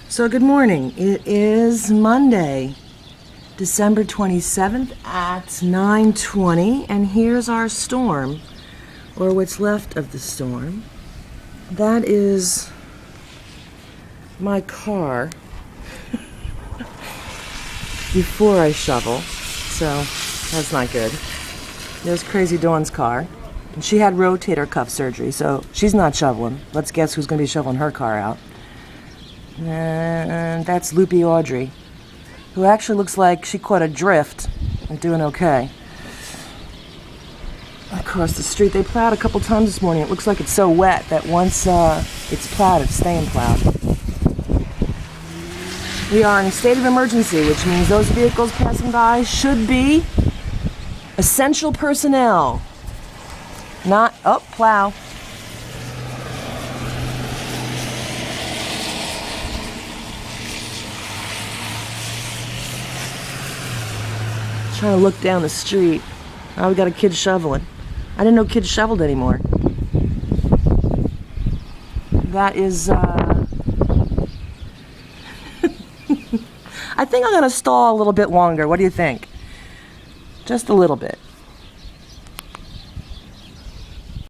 So good morning. It is Monday, December 27th at 9:20, and here's our storm, or what's left of the storm. That is my car before I shovel, so that's not good. There's Crazy Dawn's car, and she had rotator cuff surgery, so she's not shoveling. Let's guess who's going to be shoveling her car out. And that's Loopy Audrey, who actually looks like she caught a drift and doing okay. Across the street, they plowed a couple times this morning. It looks like it's so wet that once it's plowed, it's staying plowed. We are in a state of emergency, which means those vehicles passing by should be essential personnel. Not, plow. Trying to look down the street. Oh, we got a kid shoveling. I didn't know kids shoveled anymore. That is, I think I'm going to stall a little bit longer. What do you think? Just a little bit.